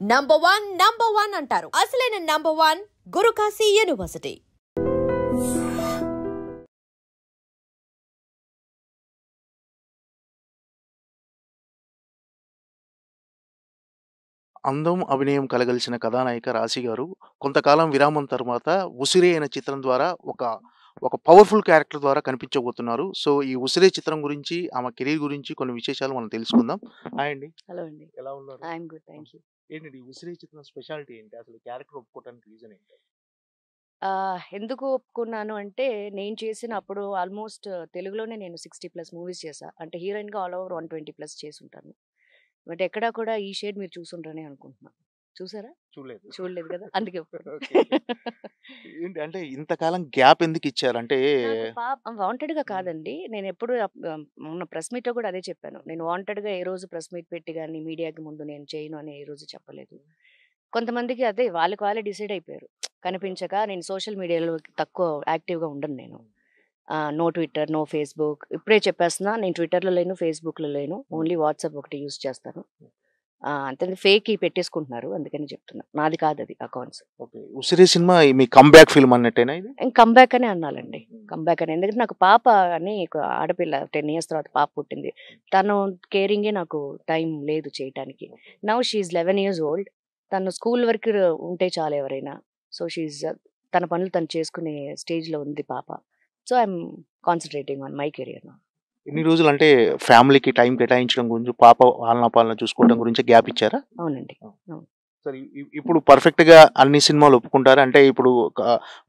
Number one అంటారు. అసలైన number one Guru Kashi university. అందం, అభినయం కలగలిసిన కథానాయిక రాశి గారు కొంతకాలం విరామం తర్వాత 'ఉసిరి' అనే చిత్రం ద్వారా ఒక పవర్‌ఫుల్ క్యారెక్టర్ ద్వారా కనిపించబోతున్నారు. సో, ఈ 'ఉసిరి' చిత్రం గురించి, ఆమె కెరీర్ గురించి కొన్ని విశేషాలు మనం తెలుసుకుందాం. హాయ్ అండి. హలో అండి. ఎలా ఉన్నారు? I'm good, thank you. ఏంటండి 'ఉసిరి' చిత్రం స్పెషాలిటీ ఏంటి? అసలు క్యారెక్టర్ ఒప్పుకోవడానికి రీజన్ ఏంటి? ఎందుకు ఒప్పుకున్నాను అంటే, నేను చేసిన అప్పుడు ఆల్మోస్ట్ తెలుగులోనే నేను 60+ మూవీస్ చేశా. అంటే హీరోయిన్‌గా ఆల్ ఓవర్ 120+ చేసుంటాను. బట్ ఎక్కడా కూడా ఈ షేడ్ మీరు చూసుండరనే అనుకుంటున్నా. చూసారా? చూడలేదు. చూడలేదు కదా! అందుకే ఒప్పుకున్నా. ఓకే. ఏంటి అంటే ఇంతకాలం గ్యాప్ ఎందుకిచ్చారు? అంటే నాకు వాంటెడ్‌గా కాదండి. నేనెప్పుడు మొన్న ప్రెస్ మీట్‌లో కూడా అదే చెప్పాను. నేను వాంటెడ్‌గా ఏ రోజు ప్రెస్ మీట్ పెట్టి గాని, మీడియాకి ముందు నేను చేయను అని ఏ రోజు చెప్పలేదు. కొంతమందికి అదే వాళ్ళకి వాళ్ళే డిసైడ్ అయిపోయారు. కనిపించక నేను సోషల్ మీడియాలో తక్కువ యాక్టివ్‌గా ఉండను నేను. No Twitter, no Facebook. ఇప్పుడే చెప్పేస్తున్నా, నేను ట్విట్టర్‌లో లేను, ఫేస్‌బుక్‌లో లేను. ఓన్లీ వాట్సాప్ ఒకటి యూజ్ చేస్తాను. అంతే ఫేక్‌యి పెట్టేసుకుంటున్నారు. అందుకని చెప్తున్నా. నాది కాదది అకౌంట్స్. ఓకే. 'ఉసిరి' సినిమా మీ కమ్‌బ్యాక్ ఫిల్మ్ అన్నట్టేనా ఇది? కమ్‌బ్యాక్ అనే అనాలండి. కమ్‌బ్యాక్ అని. ఎందుకంటే నాకు పాప అని ఒక ఆడపిల్ల 10 ఇయర్స్ తర్వాత పాప పుట్టింది. తను కేరింగే నాకు టైం లేదు చేయటానికి. Now she is 11 years old. తను స్కూల్ వరకు ఉంటే చాలు ఎవరైనా. సో, షీ ఈస్ తన పనులు తను చేసుకునే స్టేజ్‌లో ఉంది పాప. So, I'm concentrating on my career now. ఇన్ని రోజులు అంటే ఫ్యామిలీకి టైం కేటాయించడం గురించి, పాప ఆలనా పాలనా చూసుకోవడం గురించి గ్యాప్ ఇచ్చారా? అవునండి. అవును. సరే, ఇప్పుడు పర్ఫెక్ట్‌గా అన్ని సినిమాలు ఒప్పుకుంటారా? అంటే ఇప్పుడు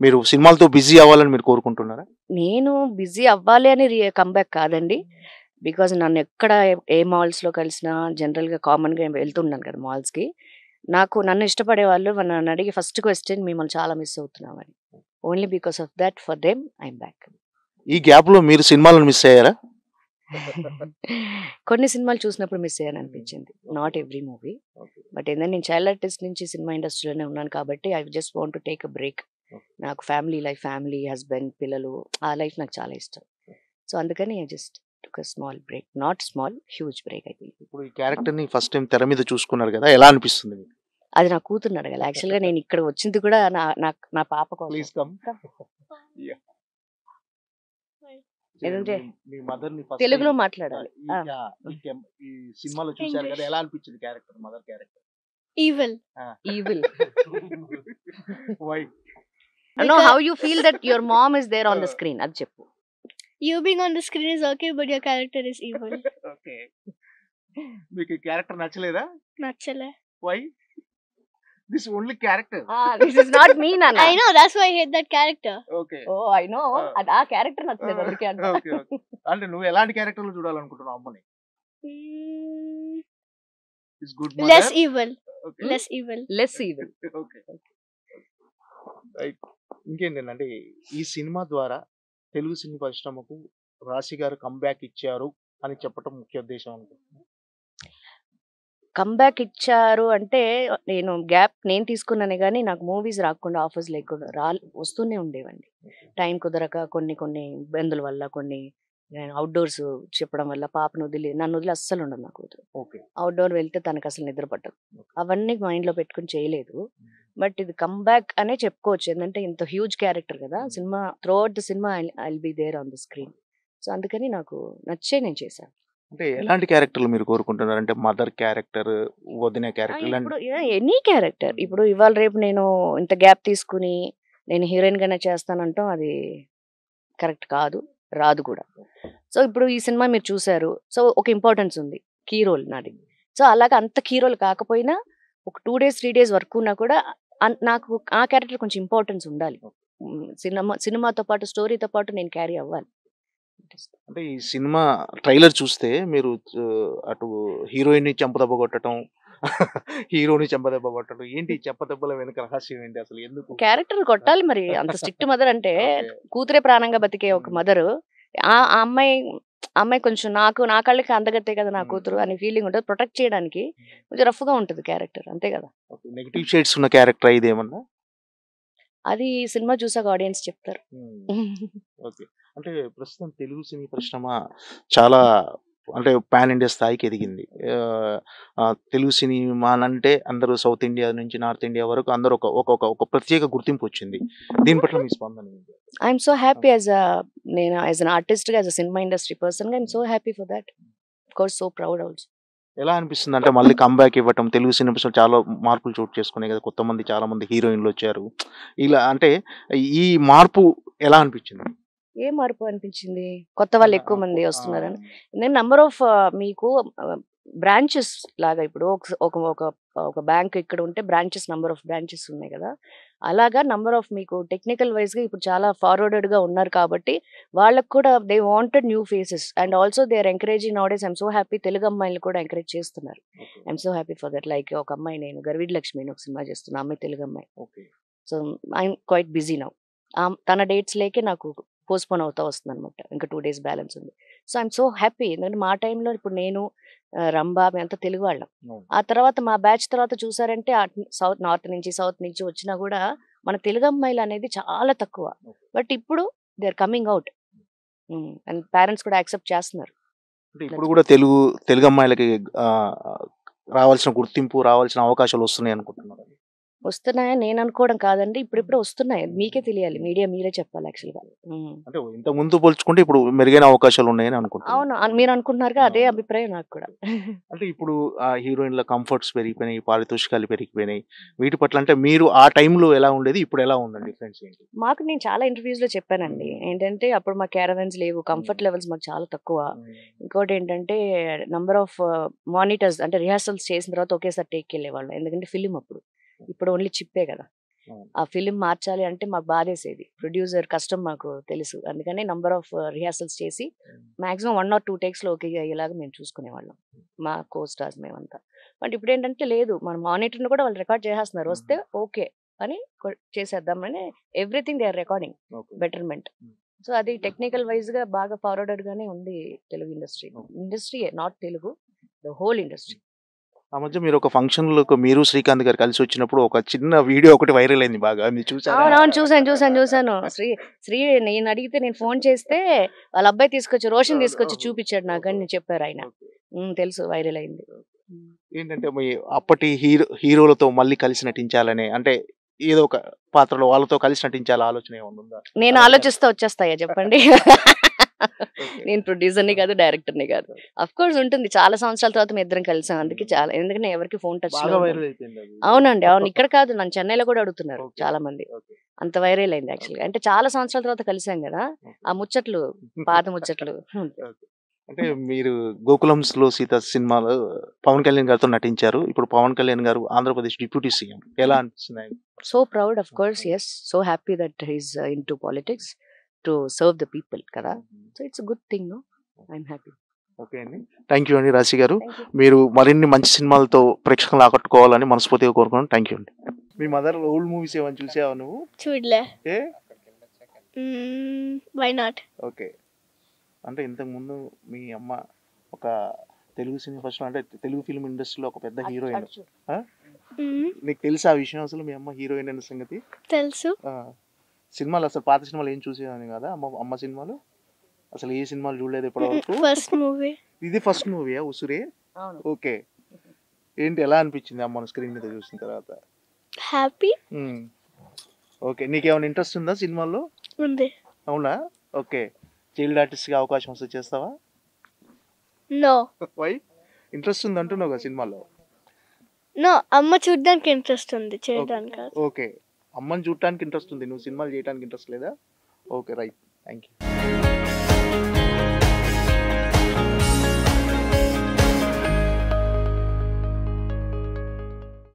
మీరు సినిమాలతో బిజీ అవ్వాలని మీరు కోరుకుంటున్నారా? నేను బిజీ అవ్వాలి అని కమ్‌బ్యాక్ కాదండి. బికాజ్ నన్ను ఎక్కడ ఏ మాల్స్‌లో కలిసినా జనరల్‌గా కామన్‌గా వెళ్తున్నాను కదా మాల్స్‌కి. నన్ను ఇష్టపడేవాళ్ళు నన్ను అడిగే ఫస్ట్ క్వెషన్ మిమ్మల్ని చాలా మిస్ అవుతున్నామని. Only because of that for them I'm back. ఈ గ్యాప్‌లో మీరు సినిమాలను మిస్ అయ్యారా? కొన్ని సినిమాలు చూసినప్పుడు మిస్ అయ్యాను అనిపించింది. Not every movie. బట్ ఏంటంటే నేను చైల్డ్ ఆర్టిస్ట్ నుంచి సినిమా ఇండస్ట్రీలోనే ఉన్నాను కాబట్టి I just want to take a break. నాకు ఫ్యామిలీ లైఫ్, ఫ్యామిలీ, హస్బెండ్, పిల్లలు ఆ లైఫ్ నాకు చాలా ఇష్టం. సో, అందుకని I just took a small break. Not small, huge break I think. ఇప్పుడు ఈ క్యారెక్టర్‌ని ఫస్ట్ టైమ్ తెర మీద చూసుకున్నారు కదా! ఎలా అనిపిస్తుంది మీకు? అది నా కూతుర్ని అడగాలి. యాక్చువల్‌గా నేను ఇక్కడ వచ్చింది కూడా నా నా నా పాప కోసం. Please come. యాహ్! ఎందుకంటే మీ మదర్‌ని ఫస్ట్ తెలుగులో టైమ్ మాట్లాడాలి. ఈ సినిమాలో చూసారు కదా! ఎలా అనిపించింది character, mother character? Evil. Evil. Why? No, how you feel that your mom is there on the screen అది చెప్పు. You being on the screen is okay, but your character is evil. Okay. మీకు ఈ క్యారెక్టర్ నచ్చలేదా? Nachale. Why? This only character. This is not మీ నాన్న. I know, that's why I hate that character. Okay. Oh I know. అది ఆ క్యారెక్టర్ నచ్చలేదు అందుకే అంట. ఓకే. ఓకే. అంటే నువ్వు ఎలాంటి క్యారెక్టర్‌లో చూడాలనుకుంటున్నావు అమ్మని? Mm, is good less mother. evil. Okay. Less evil. Less evil. Okay. Right. ఇంకేంటంటే ఈ సినిమా ద్వారా తెలుగు సినీ పరిశ్రమకు రాశి గారు కమ్‌బ్యాక్ ఇచ్చారు అని చెప్పటం ముఖ్య ఉద్దేశం అనుకుంటున్నాను. కమ్‌బ్యాక్ ఇచ్చారు అంటే నేను తీసుకున్నానే గానీ నాకు మూవీస్ రాకుండా, ఆఫర్స్ లేకుండా వస్తూనే ఉండేవండి. టైం కుదరక కొన్ని కొన్ని ఇబ్బందుల వల్ల, కొన్ని నేను అవుట్‌డోర్స్ చెప్పడం వల్ల నన్ను వదిలి అస్సలు ఉండదు నా కూతురు. ఓకే. అవుట్‌డోర్ వెళ్తే తనకసలు నిద్ర పట్టదు. అవన్నీ మైండ్‌లో పెట్టుకొని చేయలేదు. బట్ ఇది కమ్‌బ్యాక్ అనే చెప్పుకోవచ్చు. ఏందంటే ఇంత హ్యూజ్ క్యారెక్టర్ కదా! సినిమా throughout the cinema I will be there on the screen. So, అందుకని నాకు నచ్చే నేను చేశాను. అంటే ఎలాంటి క్యారెక్టర్‌లు మీరు కోరుకుంటున్నారు? అంటే మదర్ క్యారెక్టర్, వదిన క్యారెక్టర్ ఇప్పుడు ఎనీ క్యారెక్టర్. ఇప్పుడు ఇవాళ రేపు నేను ఇంత గ్యాప్ తీసుకొని నేను హీరోయిన్‌గానే చేస్తానంటాం అది కరెక్ట్ కాదు. రాదు కూడా. సో, ఇప్పుడు ఈ సినిమా మీరు చూసారు. సో, ఒక ఇంపార్టెన్స్ ఉంది. కీ రోల్ నాది. సో, అలాగా అంత కీ రోల్ కాకపోయినా ఒక 2 డేస్, 3 డేస్ వర్క్ ఉన్నా కూడా నాకు ఆ క్యారెక్టర్ కొంచెం ఇంపార్టెన్స్ ఉండాలి. సినిమాతో పాటు, స్టోరీతో పాటు నేను క్యారీ అవ్వాలి. అంటే ఈ సినిమా ట్రైలర్ చూస్తే మీరు అటు హీరోయిన్‌ని చెంపదెబ్బ కొట్టటం, హీరోని చెంపదెబ్బ కొట్టడం, ఏంటి ఈ చెంపదెబ్బల వెనక రహస్యం ఏంటి అసలు? ఎందుకు? క్యారెక్టర్ కొట్టాలి మరి. అంత స్ట్రిక్ట్ మదర్ అంటే ఓకే. కూతురే ప్రాణంగా బతికే ఒక మదరు. ఆ ఆ అమ్మాయి కొంచెం నా కళ్ళకి అందగత్తే కదా నా కూతురు అనే ఫీలింగ్ ఉంటది. ప్రొటెక్ట్ చేయడానికి కొంచెం రఫ్‌గా ఉంటది క్యారెక్టర్. అంతే కదా! ఓకే. నెగెటివ్ షేడ్స్ ఉన్న క్యారెక్టరా ఇదేమన్నా? అది సినిమా చూసాక ఆడియన్స్ చెప్తారు. ఓకే. అంటే ప్రస్తుతం తెలుగు సినీ పరిశ్రమ చాలా అంటే పాన్ ఇండియా స్థాయికి ఎదిగింది. తెలుగు సినిమా అంటే అందరూ సౌత్ ఇండియా నుంచి నార్త్ ఇండియా వరకు అందరూ ఒక ప్రత్యేక గుర్తింపు వచ్చింది. దీని పట్ల మీ స్పందన ఏంటి? ఐఎమ్ సో హ్యాపీ నేను యాజ్ అన్ ఆర్టిస్ట్గా, యాజ్ అ సినిమా ఇండస్ట్రీ పర్సన్గా I'm so happy for that. Of course so proud also. ఎలా అనిపిస్తుంది అంటే మళ్ళీ కంబ్యాక్ ఇవ్వటం, తెలుగు సినిమాస్లో చాలా మార్పులు చోటు చేసుకున్నాయి కదా, చాలా మంది హీరోయిన్లు వచ్చారు. ఇలా అంటే ఈ మార్పు ఎలా అనిపించింది? ఏ మార్పు అనిపించింది? కొత్త వాళ్ళు ఎక్కువ మంది వస్తున్నారని. నేను నంబర్ ఆఫ్ మీకు బ్రాంచెస్ లాగా ఇప్పుడు ఒక బ్యాంక్ ఇక్కడ ఉంటే బ్రాంచెస్, నంబర్ ఆఫ్ బ్రాంచెస్ ఉన్నాయి కదా, అలాగా నంబర్ ఆఫ్ మీకు టెక్నికల్ వైజ్గా ఇప్పుడు చాలా ఫార్వర్డెడ్గా ఉన్నారు కాబట్టి వాళ్ళకు కూడా they wanted new faces and also they are encouraging nowadays. I'm so happy. Telugu అమ్మాయిలు కూడా ఎంకరేజ్ చేస్తున్నారు. I'm so happy for that. Like ఒక అమ్మాయి, నేను గర్విడ్ లక్ష్మి అని ఒక సినిమా చేస్తున్నా, అమ్మాయి తెలుగు అమ్మాయి. So I'm quite busy now. తన డేట్స్ లేకే నాకు పోస్ట్పోన్ అవుతా వస్తుంది అనమాట. ఇంకా 2 days బ్యాలెన్స్ ఉంది. So I'm so happy. ఎందుకంటే మా టైంలో ఇప్పుడు నేను, రంభా, మేమంతా తెలుగు వాళ్ళం. ఆ తర్వాత మా బ్యాచ్ తర్వాత చూసారంటే నార్త్ నుంచి వచ్చినా కూడా మన తెలుగు అమ్మాయిలు అనేది చాలా తక్కువ. బట్ ఇప్పుడు they are coming out and parents కూడా యాక్సెప్ట్ చేస్తున్నారు. ఇప్పుడు కూడా తెలుగు అమ్మాయిలకి రావాల్సిన గుర్తింపు, రావాల్సిన అవకాశాలు వస్తున్నాయి అనుకుంటున్నారు? వస్తున్నాయని నేను అనుకోవడం కాదండి, ఇప్పుడిప్పుడు వస్తున్నాయి. మీకే తెలియాలి, మీడియా మీరే చెప్పాలి యాక్చువల్గా. అంటే ఇంత ముందు పోల్చుకుంటే ఇప్పుడు మెరుగైన అవకాశాలు ఉన్నాయని అనుకుంటున్నాను. అవును, మీరు అనుకుంటున్నారుగా, అదే అభిప్రాయం నాకు కూడా. అంటే ఇప్పుడు ఆ హీరోయిన్ల కంఫర్ట్స్ పెరిగిపోయినాయి, పారితోషికాలు పెరిగిపోయినాయి. వీటి పట్ల అంటే మీరు ఆ టైంలో ఎలా ఉండేది, ఇప్పుడు ఎలా ఉందండి డిఫరెన్స్ ఏంటి? నేను చాలా ఇంటర్వ్యూస్ లో చెప్పానండి. ఏంటంటే అప్పుడు మా క్యారవన్స్ లేవు, కంఫర్ట్ లెవెల్స్ మాకు చాలా తక్కువ. ఇంకోటి ఏంటంటే నంబర్ ఆఫ్ మానిటర్స్, అంటే రిహార్సల్స్ చేసిన తర్వాత ఒకేసారి టేక్ వెళ్ళేవాళ్ళం. ఎందుకంటే ఫిలిం అప్పుడు, ఇప్పుడు ఓన్లీ చిప్పే కదా. ఆ ఫిలిం మార్చాలి అంటే మాకు బాధేసేది. ప్రొడ్యూసర్ కష్టం మాకు తెలుసు. అందుకని నంబర్ ఆఫ్ రిహార్సల్స్ చేసి మాక్సిమం 1 or 2 takes లో ఓకే అయ్యేలాగా మేము చూసుకునేవాళ్ళం, మా కో స్టార్స్ మేమంతా. బట్ ఇప్పుడు ఏంటంటే లేదు, మన మానిటర్ని కూడా వాళ్ళు రికార్డ్ చేసేస్తున్నారు. వస్తే ఓకే అని చేసేద్దామని everything they are recording, betterment. So అది టెక్నికల్ వైజ్ గా బాగా ఫార్వర్డెడ్ గానే ఉంది Telugu industry, not Telugu, the whole industry. ఆ మధ్య మీరు ఒక ఫంక్షన్ లో మీరు శ్రీకాంత్ గారు కలిసి వచ్చినప్పుడు ఒక చిన్న వీడియో ఒకటి వైరల్ అయింది బాగా, మీరు చూసారా? అవునవును, చూసాను. శ్రీ నేను అడిగితే, నేను ఫోన్ చేస్తే వాళ్ళ అబ్బాయి తీసుకొచ్చి, రోషన్ తీసుకొచ్చి చూపించాడు నాకు అని చెప్పారు ఆయన. తెలుసు, వైరల్ అయింది. ఏంటంటే మీ అప్పటి హీరోలతో మళ్ళీ కలిసి నటించాలనే, అంటే ఏదో ఒక పాత్రలో వాళ్ళతో కలిసి నటించాల ఆలోచన ఏమన్నా ఉందా? నేను ఆలోచిస్తా వచ్చేస్తాయా చెప్పండి. నేను ప్రొడ్యూసర్ని కాదు, డైరెక్టర్ని కాదు. అఫ్ కోర్స్ ఉంటుంది. చాలా సంవత్సరాల తర్వాత మేము ఇద్దరం కలిసాం. అందుకే చాలా, ఎందుకంటే ఎవరికి ఫోన్ టచ్. అవునండి, అవును. ఇక్కడ కాదు, నన్ను చెన్నైలో కూడా అడుగుతున్నారు చాలా మంది. అంత వైరల్ అయింది యాక్చువల్గా. అంటే చాలా సంవత్సరాల తర్వాత కలిసాం కదా, ఆ ముచ్చట్లు, పాత ముచ్చట్లు. అంటే మీరు గోకులంస్ లో సీత సినిమాలో పవన్ కళ్యాణ్ గారితో నటించారు. ఇప్పుడు పవన్ కళ్యాణ్ గారు ఆంధ్రప్రదేశ్ డిప్యూటీ సీఎం, ఎలా అనిపిస్తున్నాయి? So proud, of course, yes. So happy that he's into politics to serve the people కదా. So it's good thing, no? I'm happy. Okay అండి, థ్యాంక్ యూ అండి రాశి గారు. మీరు మరిన్ని మంచి సినిమాలతో ప్రేక్షకులు ఆకట్టుకోవాలని మనస్ఫూర్తిగా కోరుకున్నాను. థ్యాంక్ యూ అండి. మీ మదర్ ఓల్డ్ మూవీస్ ఏమైనా చూసావా నువ్వు? చూడలే. ఏ వై నాట్? ఓకే, అంటే ఇంతకుముందు మీ అమ్మ ఒక తెలుగు సినిమా, ఫస్ట్ అంటే తెలుగు ఫిల్మ్ ఇండస్ట్రీలో ఒక పెద్ద హీరోయిన్. నీకు తెలుసా ఆ విషయం? అసలు మీ అమ్మ హీరోయిన్ అనే సంగతి తెలుసు. సినిమాలు అసలు పాత సినిమాలు ఏం చూసేదాన్ని కదా అమ్మ సినిమాలు? అసలు ఏ సినిమాలు చూడలేదు ఇప్పటివరకు? ఫస్ట్ మూవీ ఇది ఫస్ట్ మూవీయా ఉసురే? ఓకే, ఏంటి ఎలా అనిపించింది అమ్మను స్క్రీన్ మీద చూసిన తర్వాత? హ్యాపీ. ఓకే, నీకేమైనా ఇంట్రెస్ట్ ఉందా సినిమాల్లో? ఉంది. అవునా? ఓకే, చైల్డ్ ఆర్టిస్ట్గా అవకాశం వస్తే చేస్తావా? నో. వై? ఇంట్రెస్ట్ ఉంది అంటున్నావు కదా సినిమాలో? నో, అమ్మ చూడడానికి ఇంట్రెస్ట్ ఉంది, చేయడానికి. ఓకే, అమ్మని చూడటానికి ఇంట్రెస్ట్ ఉంది, నువ్వు సినిమాలు చేయడానికి ఇంట్రెస్ట్ లేదా? Okay, right, thank you.